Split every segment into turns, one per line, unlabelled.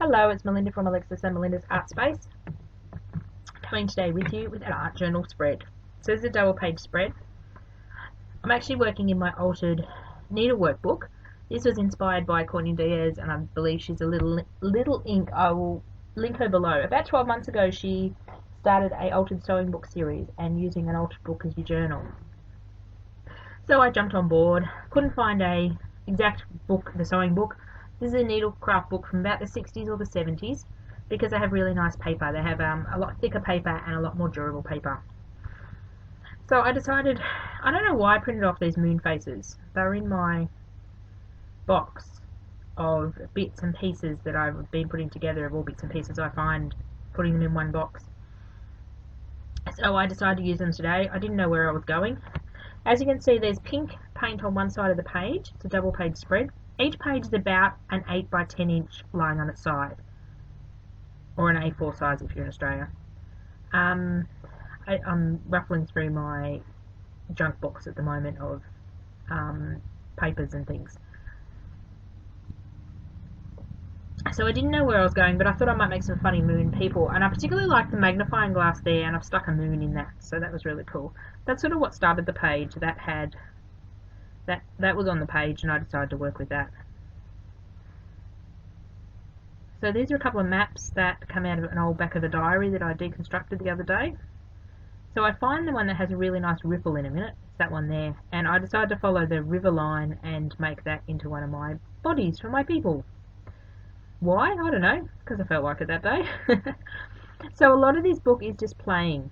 Hello, it's Melinda from Alexis and Melinda's Art Space, coming today with you with an art journal spread. So this is a double page spread. I'm actually working in my altered needlework book. This was inspired by Courtney Diaz, and I believe she's a little ink. I will link her below. About 12 months ago she started a altered sewing book series and using an altered book as your journal. So I jumped on board, couldn't find a exact book, the sewing book. This is a needlecraft book from about the 60s or the 70s because they have really nice paper. They have a lot thicker paper and a lot more durable paper. So I decided, I don't know why I printed off these moon faces. They're in my box of bits and pieces that I've been putting together, of all bits and pieces I find, putting them in one box. So I decided to use them today. I didn't know where I was going. As you can see, there's pink paint on one side of the page. It's a double page spread. Each page is about an 8 by 10 inch lying on its side, or an A4 size if you're in Australia. I'm ruffling through my junk box at the moment of papers and things. So I didn't know where I was going, but I thought I might make some funny moon people, and I particularly like the magnifying glass there, and I've stuck a moon in that, so that was really cool. That's sort of what started the page. That was on the page, and I decided to work with that. So these are a couple of maps that come out of an old back of a diary that I deconstructed the other day. So I find the one that has a really nice ripple in a minute. It's that one there, and I decided to follow the river line and make that into one of my bodies for my people. Why? I don't know, because I felt like it that day. So a lot of this book is just playing.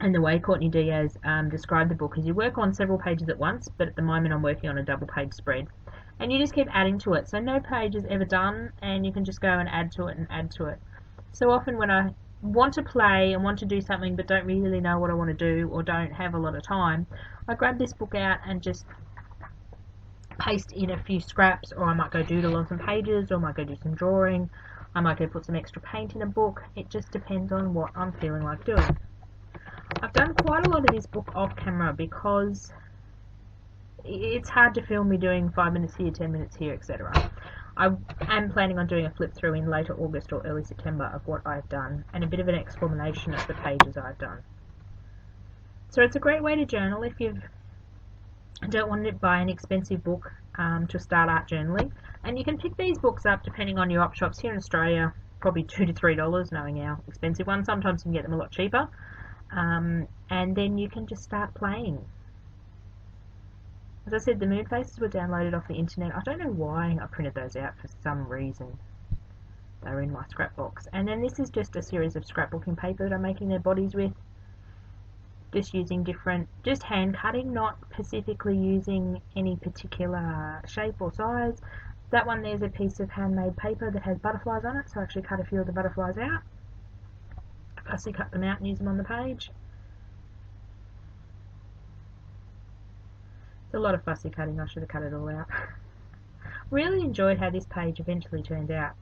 And the way Courtney Diaz described the book is you work on several pages at once, but at the moment I'm working on a double page spread. And you just keep adding to it. So no page is ever done, and you can just go and add to it and add to it. So often when I want to play and want to do something but don't really know what I want to do or don't have a lot of time, I grab this book out and just paste in a few scraps, or I might go doodle on some pages, or I might go do some drawing, I might go put some extra paint in a book. It just depends on what I'm feeling like doing. I've done quite a lot of this book off camera because it's hard to film me doing 5 minutes here, 10 minutes here, etc. I am planning on doing a flip through in later August or early September of what I've done, and a bit of an explanation of the pages I've done. So it's a great way to journal if you don't want to buy an expensive book to start art journaling. And you can pick these books up depending on your op shops here in Australia, probably $2 to $3, knowing how expensive ones. Sometimes you can get them a lot cheaper. And then you can just start playing. As I said, the moon faces were downloaded off the internet. I don't know why I printed those out for some reason. They were in my scrap box. And then this is just a series of scrapbooking paper that I'm making their bodies with. Just using just hand cutting, not specifically using any particular shape or size. That one there's a piece of handmade paper that has butterflies on it, so I actually cut a few of the butterflies out. Fussy cut them out and use them on the page. It's a lot of fussy cutting, I should have cut it all out. Really enjoyed how this page eventually turned out.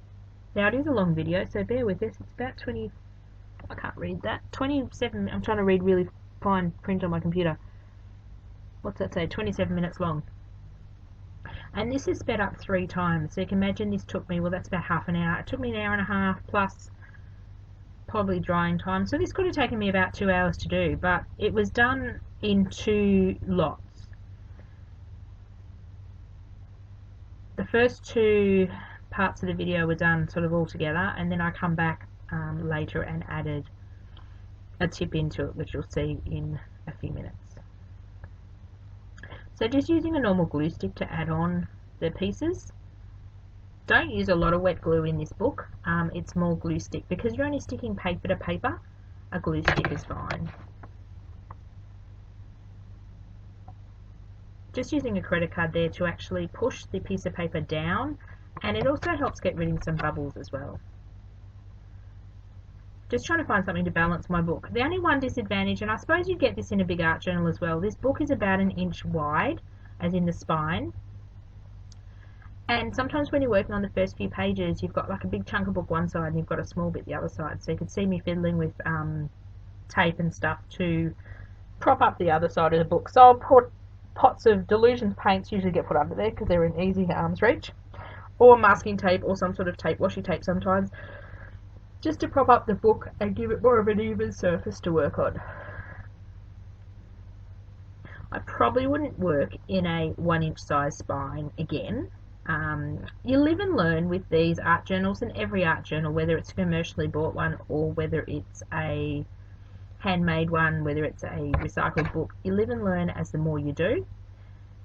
Now it is a long video, so bear with this. It's about 20, I can't read that, 27, I'm trying to read really fine print on my computer. What's that say? 27 minutes long. And this is sped up 3 times, so you can imagine this took me, well that's about half an hour. It took me an hour and a half plus probably drying time, so this could have taken me about 2 hours to do, but it was done in 2 lots. The first 2 parts of the video were done sort of all together, and then I come back later and added a tip into it, which you'll see in a few minutes. So just using a normal glue stick to add on the pieces. Don't use a lot of wet glue in this book. It's more glue stick. Because you're only sticking paper to paper, a glue stick is fine. Just using a credit card there to actually push the piece of paper down, and it also helps get rid of some bubbles as well. Just trying to find something to balance my book. The only one disadvantage, and I suppose you get this in a big art journal as well, this book is about 1 inch wide, as in the spine. And sometimes when you're working on the first few pages, you've got like a big chunk of book one side and you've got a small bit the other side. So you can see me fiddling with tape and stuff to prop up the other side of the book. So I'll put pots of Delusions paints, usually get put under there because they're in easy arm's reach. or masking tape or some sort of tape, washi tape sometimes, just to prop up the book and give it more of an even surface to work on. I probably wouldn't work in a 1-inch size spine again. You live and learn with these art journals, and every art journal, whether it's a commercially bought one or whether it's a handmade one, whether it's a recycled book, you live and learn as the more you do.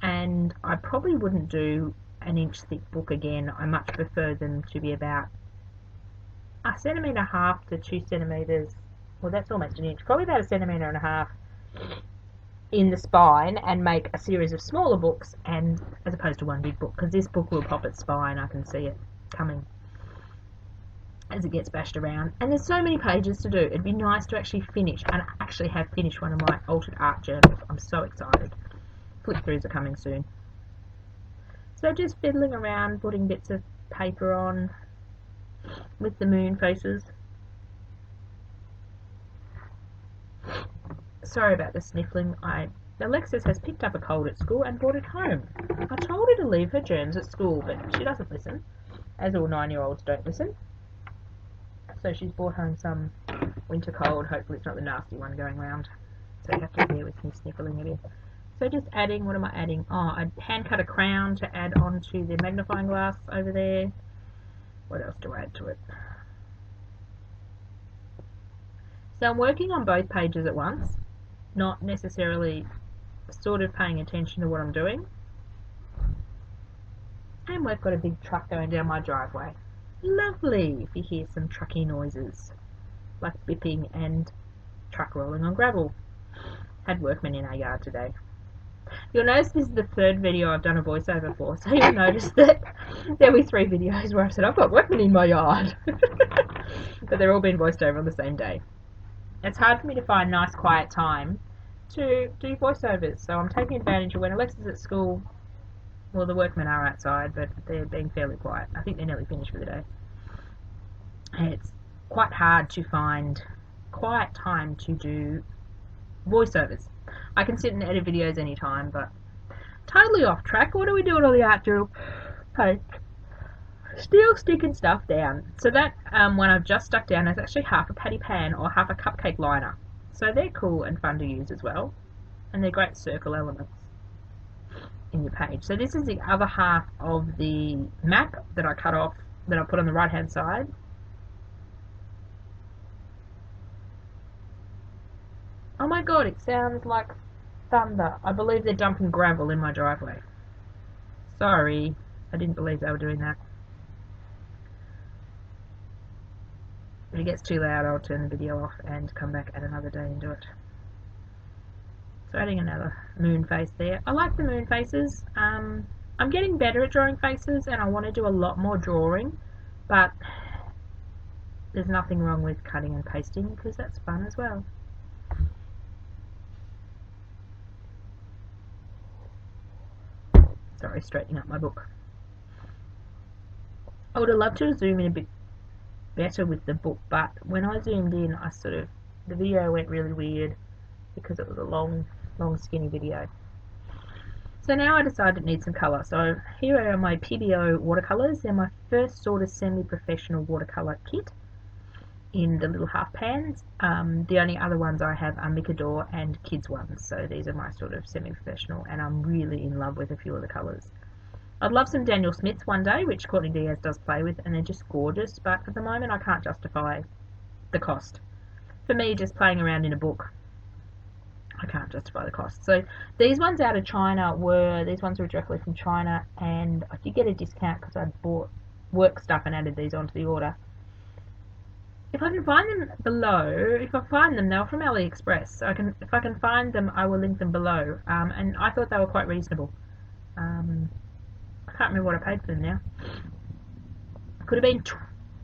And I probably wouldn't do an inch thick book again. I much prefer them to be about 1.5 centimetres to 2 centimetres. Well, that's almost an inch, probably about 1.5 centimetres in the spine, and make a series of smaller books, and as opposed to one big book, because this book will pop its spine. I can see it coming as it gets bashed around, and there's so many pages to do. It'd be nice to actually finish, and actually have finished one of my altered art journals. I'm so excited. Flip throughs are coming soon. So just fiddling around, putting bits of paper on with the moon faces. Sorry about the sniffling. Alexis has picked up a cold at school and brought it home. I told her to leave her germs at school, but she doesn't listen, as all 9-year-olds don't listen. So she's brought home some winter cold. Hopefully it's not the nasty one going round. So you have to bear with me sniffling a bit. So just adding, what am I adding? Oh, I hand cut a crown to add onto the magnifying glass over there. What else do I add to it? So I'm working on both pages at once, not necessarily sort of paying attention to what I'm doing. And we've got a big truck going down my driveway. Lovely if you hear some trucky noises, like bipping and truck rolling on gravel. Had workmen in our yard today. You'll notice this is the 3rd video I've done a voiceover for, so you'll notice that there were 3 videos where I said I've got workmen in my yard. But they're all being voiced over on the same day. It's hard for me to find nice quiet time to do voiceovers, so I'm taking advantage of when Alexis is at school. Well, the workmen are outside, but they're being fairly quiet. I think they're nearly finished for the day. And it's quite hard to find quiet time to do voiceovers. I can sit and edit videos anytime, but totally off track. What are we doing on the art journal page? Still sticking stuff down. So that one I've just stuck down is actually half a patty pan or half a cupcake liner. So they're cool and fun to use as well. And they're great circle elements in your page. So this is the other half of the map that I cut off, that I put on the right hand side. Oh my god, it sounds like thunder. I believe they're dumping gravel in my driveway. Sorry, I didn't believe they were doing that. If it gets too loud, I'll turn the video off and come back at another day and do it. So adding another moon face there. I like the moon faces. I'm getting better at drawing faces, and I want to do a lot more drawing, but there's nothing wrong with cutting and pasting, because that's fun as well. Sorry, straightening up my book. I would have loved to zoom in a bit better with the book, but when I zoomed in, the video went really weird because it was a long skinny video. So now I decided it needs some colour. So here are my PBO watercolours. They're my first sort of semi-professional watercolour kit in the little half pans. The only other ones I have are Micador and kids ones, so these are my sort of semi-professional, and I'm really in love with a few of the colours. I'd love some Daniel Smiths one day, which Courtney Diaz does play with, and they're just gorgeous, but at the moment I can't justify the cost. For me, just playing around in a book, I can't justify the cost. So these ones out of China these ones were directly from China, and I did get a discount because I'd bought work stuff and added these onto the order. If I can find them below, if I find them, they're from AliExpress, so if I can find them, I will link them below. And I thought they were quite reasonable. I can't remember what I paid for them now. Could have been,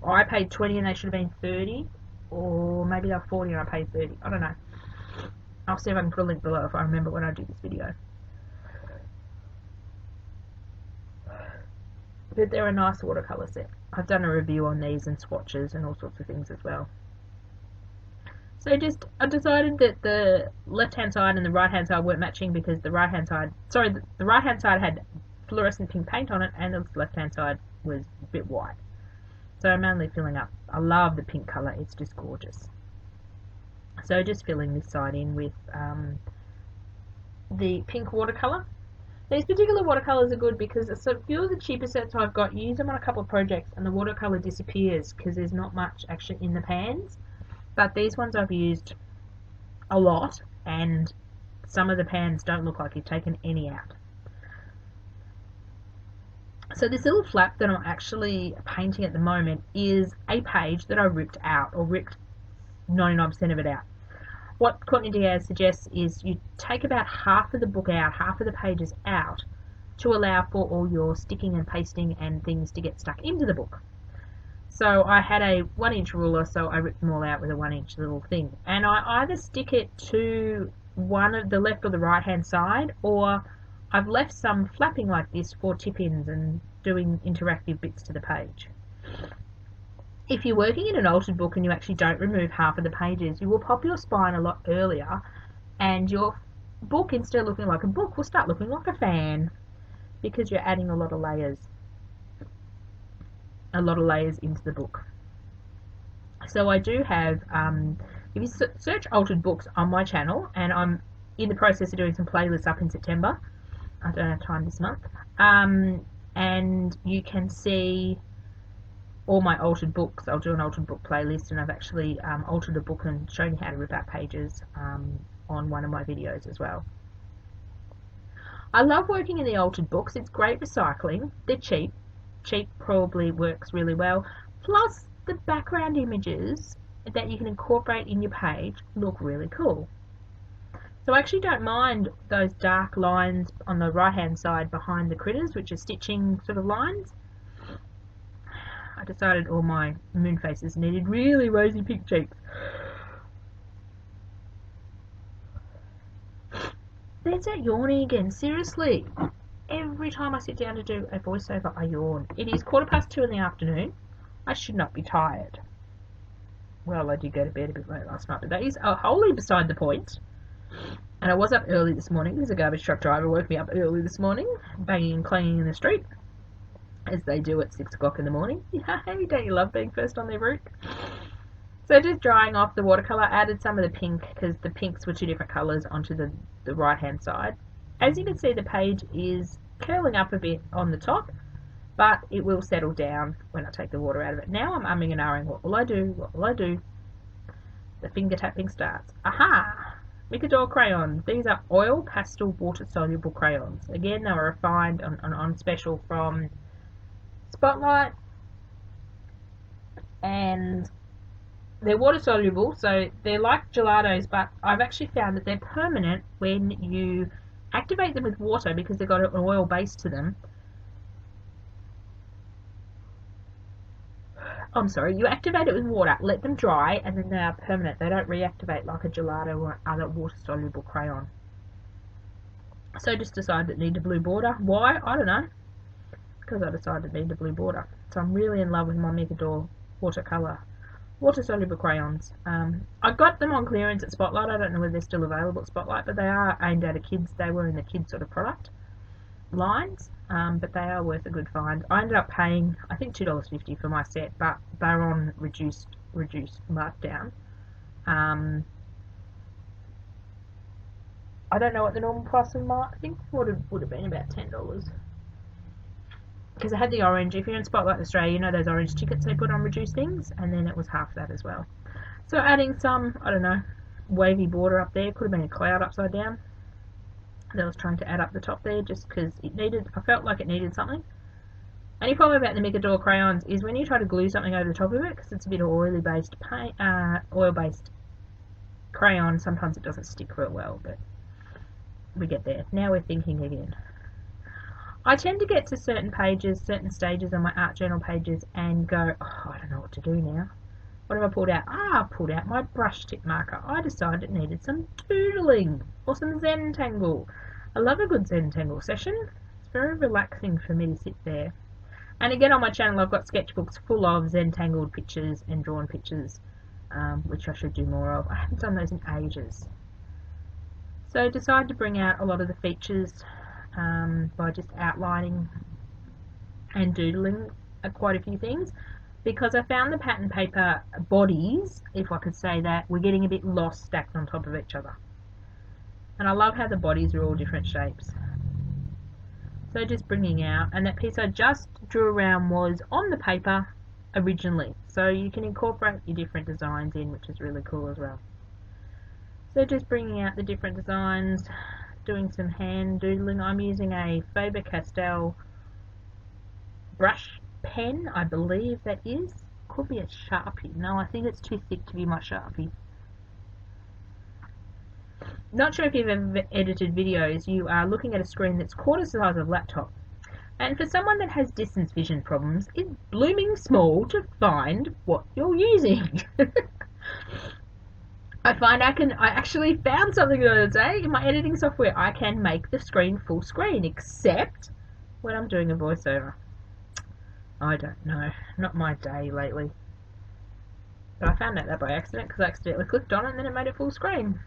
I paid 20 and they should have been 30, or maybe they were 40 and I paid 30. I don't know. I'll see if I can put a link below if I remember when I do this video. But they're a nice watercolour set. I've done a review on these and swatches and all sorts of things as well. So I decided that the left hand side and the right hand side weren't matching, because the right hand side had fluorescent pink paint on it, and the left hand side was a bit white. So I'm only filling up. I love the pink colour, it's just gorgeous. So just filling this side in with the pink watercolour. These particular watercolours are good because a few of the cheaper sets I've got, you use them on a couple of projects and the watercolour disappears because there's not much actually in the pans. But these ones I've used a lot, and some of the pans don't look like you've taken any out. So this little flap that I'm actually painting at the moment is a page that I ripped out, or ripped 99% of it out. What Courtney Diaz suggests is you take about half of the book out, half of the pages out, to allow for all your sticking and pasting and things to get stuck into the book. So I had a 1-inch ruler, so I ripped them all out with a 1-inch little thing. And I either stick it to one of the left or the right hand side, or I've left some flapping like this for tip-ins and doing interactive bits to the page. If you're working in an altered book and you actually don't remove half of the pages, you will pop your spine a lot earlier, and your book, instead of looking like a book, will start looking like a fan, because you're adding a lot of layers into the book. So I do have, if you search altered books on my channel, and I'm in the process of doing some playlists up in September, I don't have time this month, and you can see all my altered books. I'll do an altered book playlist, and I've actually altered a book and shown you how to rip out pages on one of my videos as well. I love working in the altered books. It's great recycling. They're cheap. Cheap probably works really well. Plus, the background images that you can incorporate in your page look really cool. So I actually don't mind those dark lines on the right hand side behind the critters, which are stitching sort of lines. I decided all my moon faces needed really rosy pink cheeks. There's that yawning again, seriously. Every time I sit down to do a voiceover, I yawn. It is 2:15 in the afternoon. I should not be tired. Well, I did go to bed a bit late last night, but that is wholly beside the point. And I was up early this morning because a garbage truck driver woke me up early this morning, banging and clanging in the street, as they do at 6 o'clock in the morning. Hey, don't you love being first on their route? So just drying off the watercolour, added some of the pink, because the pinks were 2 different colours, onto the right hand side. As you can see, the page is curling up a bit on the top, but it will settle down when I take the water out of it. Now I'm umming and ahhing, what will I do, what will I do? The finger tapping starts. Aha! Micador crayons. These are oil pastel water soluble crayons. Again, they were refined on special from Spotlight, and they're water soluble, so they're like gelatos, but I've actually found that they're permanent when you activate them with water, because they've got an oil base to them. I'm sorry, you activate it with water, let them dry, and then they are permanent. They don't reactivate like a gelato or other water soluble crayon. So just decided it needed a blue border. Why? I don't know. Because I decided it needed a blue border. So I'm really in love with my Micador watercolour water soluble crayons. I got them on clearance at Spotlight. I don't know whether they're still available at Spotlight, but they are aimed at kids. They were in the kids sort of product lines, but they are worth a good find. I ended up paying, I think, $2.50 for my set, but they're on reduced markdown. I don't know what the normal price of I think would have been about $10. Because I had the orange. If you're in Spotlight Australia, you know those orange tickets they put on reduced things, and then it was half that as well. So adding some, I don't know, wavy border up there. Could have been a cloud upside down that I was trying to add up the top there, just because it needed, I felt like it needed something. Only problem about the Micador crayons is when you try to glue something over the top of it, because it's a bit of oil-based crayon, sometimes it doesn't stick real well, but we get there. Now we're thinking again. I tend to get to certain pages, certain stages on my art journal pages and go, oh, I don't know what to do now. What have I pulled out? I pulled out my brush tip marker. I decided it needed some doodling or some Zentangle. I love a good Zentangle session. It's very relaxing for me to sit there. And again, on my channel, I've got sketchbooks full of Zentangled pictures and drawn pictures, which I should do more of. I haven't done those in ages. So I decided to bring out a lot of the features by just outlining and doodling quite a few things, because I found the pattern paper bodies, if I could say that, were getting a bit lost stacked on top of each other. And I love how the bodies are all different shapes. So just bringing out, and that piece I just drew around was on the paper originally. So you can incorporate your different designs in, which is really cool as well. So just bringing out the different designs, doing some hand doodling. I'm using a Faber-Castell brush pen, I believe that is. Could be a Sharpie. No, I think it's too thick to be my Sharpie. Not sure if you've ever edited videos. You are looking at a screen that's quarter the size of a laptop. And for someone that has distance vision problems, it's blooming small to find what you're using. I actually found something the other day in my editing software. I can make the screen full screen, except when I'm doing a voiceover. I don't know. Not my day lately. But I found out that by accident because I accidentally clicked on it and then it made it full screen.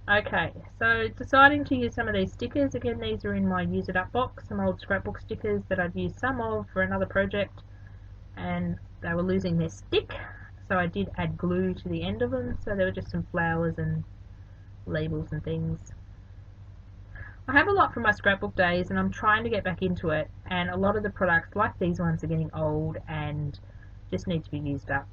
Okay, so deciding to use some of these stickers. Again, these are in my Use It Up box, some old scrapbook stickers that I've used some of for another project, and they were losing their stick, so I did add glue to the end of them, so there were just some flowers and labels and things. I have a lot from my scrapbook days and I'm trying to get back into it, and a lot of the products, like these ones, are getting old and just need to be used up.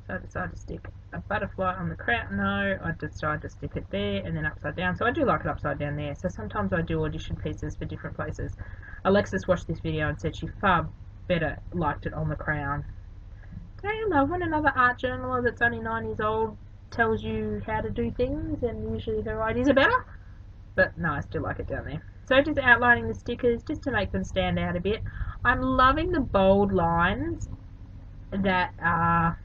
So I decided to stick a butterfly on the crown. No, I decided to stick it there and then upside down. So I do like it upside down there. So sometimes I do audition pieces for different places. Alexis watched this video and said she far better liked it on the crown. Don't you love when another art journaler that's only 9 years old tells you how to do things, and usually her ideas are better? But no, I still like it down there. So just outlining the stickers just to make them stand out a bit. I'm loving the bold lines that are...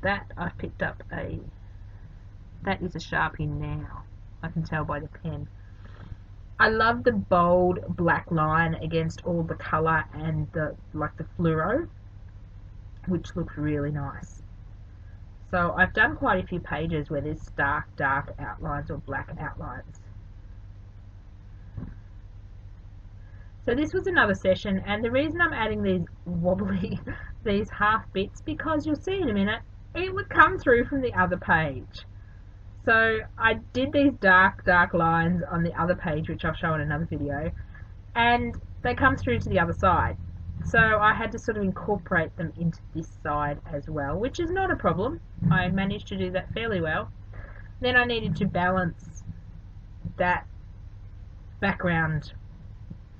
That I've picked up that is a Sharpie now. I can tell by the pen. I love the bold black line against all the colour and the fluoro, which looks really nice. So I've done quite a few pages where there's dark outlines or black outlines. So this was another session, and the reason I'm adding these wobbly, these half bits, because you'll see in a minute, it would come through from the other page. So I did these dark lines on the other page, which I'll show in another video, and they come through to the other side. So I had to sort of incorporate them into this side as well, which is not a problem. I managed to do that fairly well. Then I needed to balance that background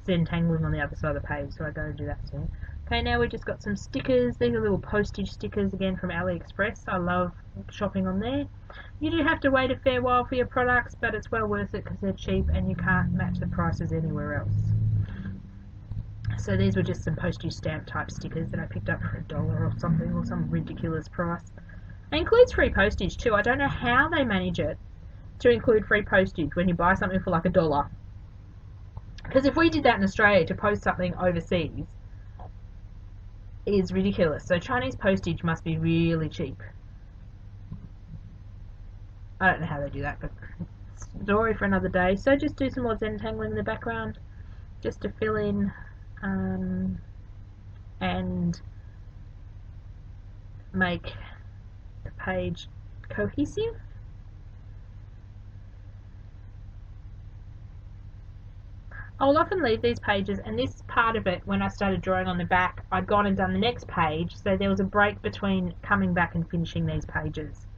entangling on the other side of the page, so I go and do that soon. Okay, now we've just got some stickers. These are little postage stickers again from AliExpress. I love shopping on there. You do have to wait a fair while for your products, but it's well worth it because they're cheap and you can't match the prices anywhere else. So these were just some postage stamp type stickers that I picked up for $1 or something, or some ridiculous price. It includes free postage too. I don't know how they manage it to include free postage when you buy something for like $1. Because if we did that in Australia to post something overseas, is ridiculous. So Chinese postage must be really cheap. I don't know how they do that, but story for another day. So just do some more entangling in the background just to fill in and make the page cohesive. I'll often leave these pages, and this part of it, when I started drawing on the back, I'd gone and done the next page, so there was a break between coming back and finishing these pages,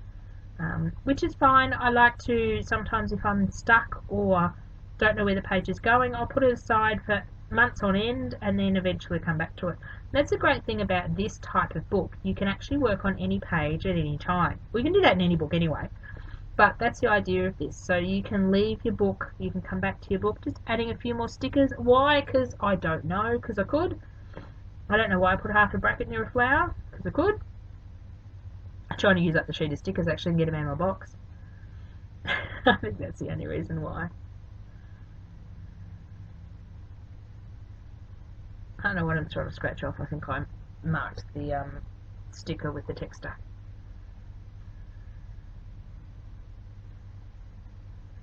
which is fine. I like to, sometimes if I'm stuck or don't know where the page is going, I'll put it aside for months on end and then eventually come back to it. That's the great thing about this type of book. You can actually work on any page at any time. We can do that in any book anyway. But that's the idea of this. So you can leave your book, you can come back to your book, just adding a few more stickers. Why? Because I don't know, because I could. I don't know why I put half a bracket near a flower, because I could. I'm trying to use up the sheet of stickers actually and get them out of my box. I think that's the only reason why. I don't know what I'm trying to scratch off. I think I marked the sticker with the texter.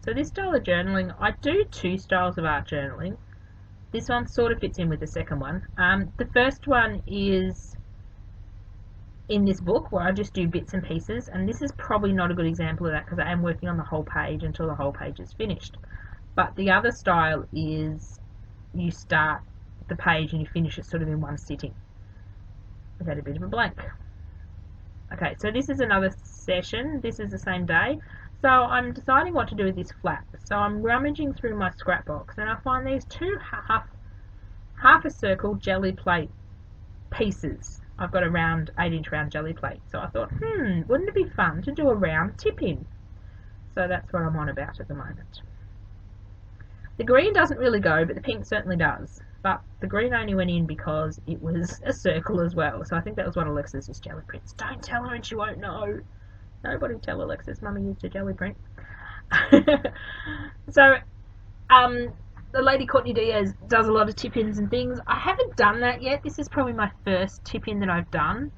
So this style of journaling, I do two styles of art journaling. This one sort of fits in with the second one. The first one is in this book where I just do bits and pieces, and this is probably not a good example of that because I am working on the whole page until the whole page is finished. But the other style is you start the page and you finish it sort of in one sitting. I've had a bit of a blank. Okay, so this is another session. This is the same day. So I'm deciding what to do with this flat. So I'm rummaging through my scrap box and I find these two half a circle jelly plate pieces. I've got a round 8-inch round jelly plate. So I thought, wouldn't it be fun to do a round tip in? So that's what I'm on about at the moment. The green doesn't really go, but the pink certainly does. But the green only went in because it was a circle as well. So I think that was one of Alexis's jelly prints. Don't tell her and she won't know. Nobody tell Alexis Mummy used a jelly print. So, the lady Courtney Diaz does a lot of tip-ins and things. I haven't done that yet. This is probably my first tip-in that I've done.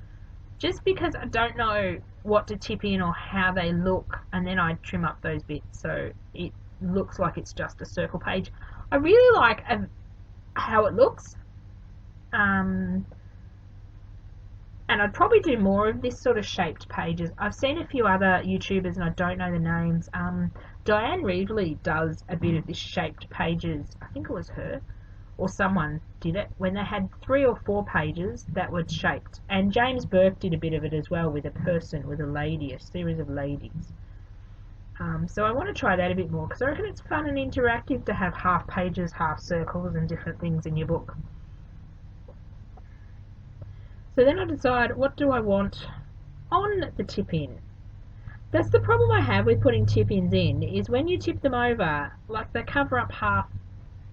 Just because I don't know what to tip in or how they look. And then I trim up those bits so it looks like it's just a circle page. I really like how it looks. And I'd probably do more of this sort of shaped pages. I've seen a few other YouTubers and I don't know the names. Diane Reevely does a bit of this shaped pages. I think it was her or someone did it when they had 3 or 4 pages that were shaped. And James Burke did a bit of it as well with a person, with a lady, a series of ladies. So I want to try that a bit more because I reckon it's fun and interactive to have half pages, half circles and different things in your book. So then I decide, what do I want on the tip-in? That's the problem I have with putting tip-ins in, is when you tip them over, like they cover up half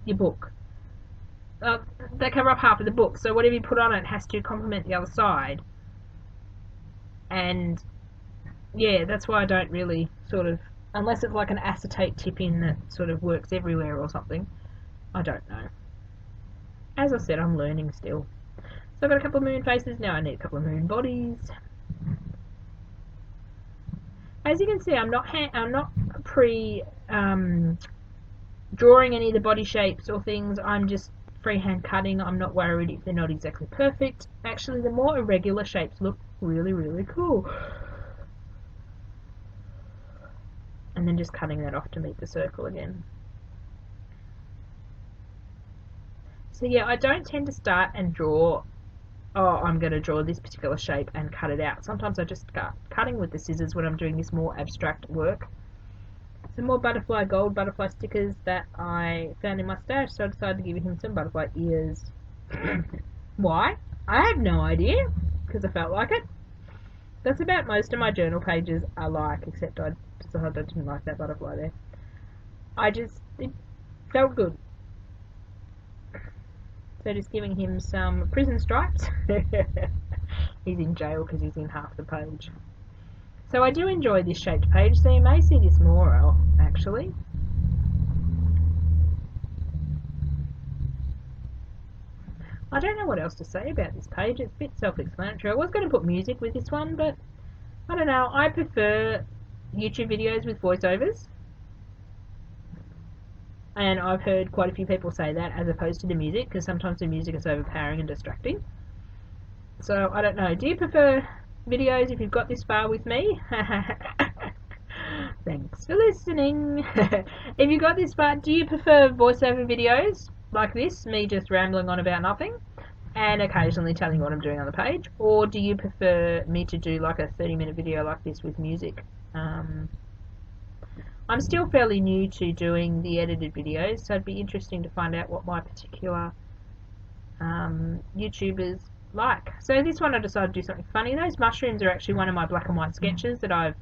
your book. They cover up half of the book, so whatever you put on it has to complement the other side. And yeah, that's why I don't really sort of, unless it's like an acetate tip-in that sort of works everywhere or something, I don't know. As I said, I'm learning still. So I've got a couple of moon faces, now I need a couple of moon bodies. As you can see, I'm not drawing any of the body shapes or things. I'm just freehand cutting. I'm not worried if they're not exactly perfect. Actually, the more irregular shapes look really, really cool. And then just cutting that off to meet the circle again. So yeah, I don't tend to start and draw, oh, I'm going to draw this particular shape and cut it out. Sometimes I just start cutting with the scissors when I'm doing this more abstract work. Some more butterfly gold butterfly stickers that I found in my stash, so I decided to give him some butterfly ears. Why? I have no idea, because I felt like it. That's about most of my journal pages I like, except I decided I didn't like that butterfly there. It felt good. So just giving him some prison stripes. He's in jail because he's in half the page. So I do enjoy this shaped page, so you may see this more actually. I don't know what else to say about this page. It's a bit self-explanatory. I was going to put music with this one, but I don't know. I prefer YouTube videos with voiceovers. And I've heard quite a few people say that as opposed to the music, because sometimes the music is overpowering and distracting. So I don't know. Do you prefer videos if you've got this far with me? Thanks for listening. If you got this far, do you prefer voiceover videos like this, me just rambling on about nothing and occasionally telling you what I'm doing on the page, or do you prefer me to do like a 30-minute video like this with music? I'm still fairly new to doing the edited videos, so it'd be interesting to find out what my particular YouTubers like. So this one I decided to do something funny. Those mushrooms are actually one of my black and white sketches that I've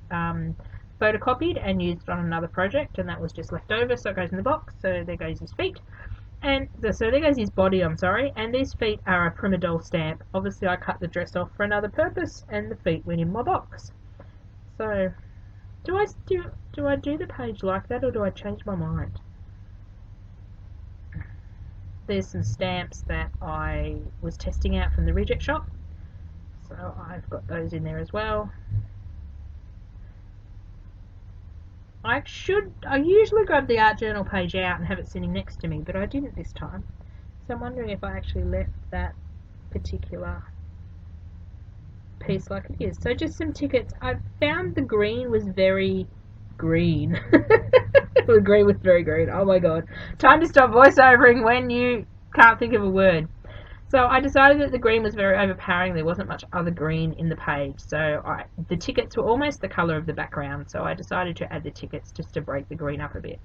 photocopied and used on another project, and that was just left over, so it goes in the box. So there goes his feet, and so there goes his body, I'm sorry, and these feet are a Prima Doll stamp. Obviously I cut the dress off for another purpose and the feet went in my box. So do I do the page like that, or do I change my mind? There's some stamps that I was testing out from the reject shop, so I've got those in there as well. I usually grab the art journal page out and have it sitting next to me, but I didn't this time. So I'm wondering if I actually left that particular piece like it is. So just some tickets. I found the green was very green. The green was very green. Oh my god. Time to stop voiceovering when you can't think of a word. So I decided that the green was very overpowering. There wasn't much other green in the page. So the tickets were almost the colour of the background. So I decided to add the tickets just to break the green up a bit.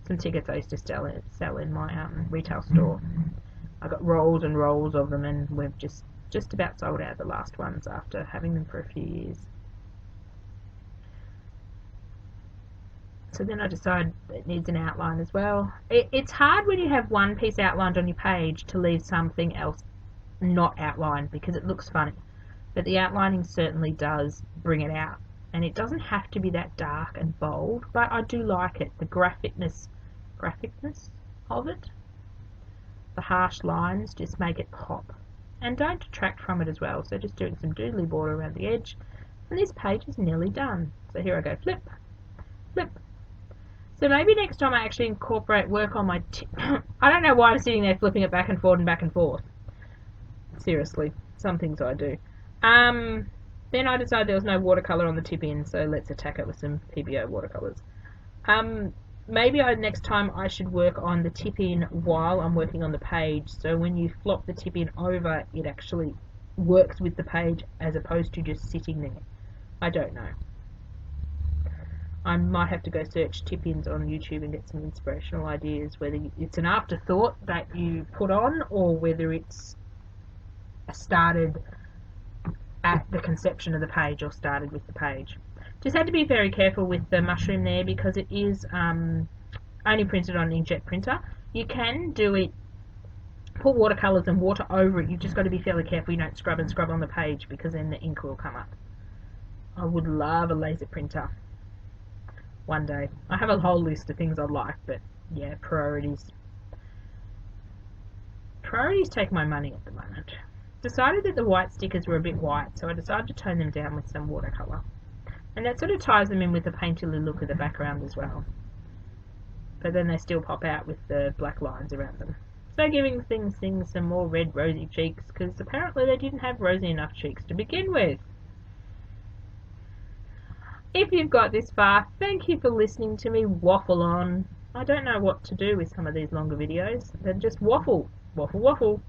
Some tickets I used to sell in my retail store. I got rolls and rolls of them, and we've just about sold out the last ones after having them for a few years. So then I decided it needs an outline as well. It's hard when you have one piece outlined on your page to leave something else not outlined because it looks funny. But the outlining certainly does bring it out. And it doesn't have to be that dark and bold, but I do like it. The graphicness of it. The harsh lines just make it pop. And don't detract from it as well. So just doing some doodly border around the edge. And this page is nearly done. So here I go, flip, flip. So maybe next time I actually work on my I don't know why I'm sitting there flipping it back and forth and back and forth. Seriously, some things I do. Then I decided there was no watercolour on the tip-in, so let's attack it with some PBO watercolours. Maybe next time I should work on the tip-in while I'm working on the page, so when you flop the tip-in over, it actually works with the page as opposed to just sitting there. I don't know. I might have to go search tip-ins on YouTube and get some inspirational ideas, whether it's an afterthought that you put on or whether it's started at the conception of the page or started with the page. Just had to be very careful with the mushroom there because it is only printed on an inkjet printer. You can do it, put watercolours and water over it. You've just got to be fairly careful you don't scrub and scrub on the page because then the ink will come up. I would love a laser printer one day. I have a whole list of things I'd like, but yeah, priorities take my money at the moment. Decided that the white stickers were a bit white, so I decided to tone them down with some watercolour. And that sort of ties them in with the painterly look of the background as well. But then they still pop out with the black lines around them. So giving things some more red rosy cheeks, because apparently they didn't have rosy enough cheeks to begin with. If you've got this far, thank you for listening to me waffle on. I don't know what to do with some of these longer videos. They're just waffle, waffle, waffle.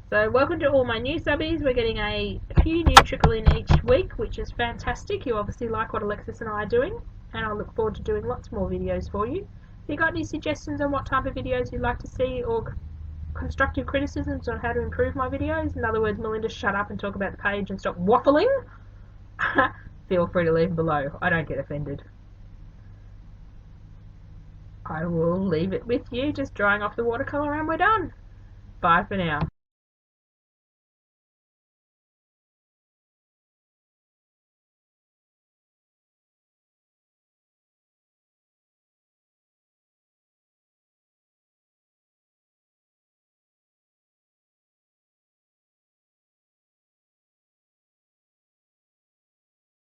So welcome to all my new subbies. We're getting a few new trickle in each week, which is fantastic. You obviously like what Alexis and I are doing, and I look forward to doing lots more videos for you. If you've got any suggestions on what type of videos you'd like to see or constructive criticisms on how to improve my videos, in other words, Melinda, shut up and talk about the page and stop waffling, feel free to leave them below. I don't get offended. I will leave it with you, just drying off the watercolour and we're done. Bye for now.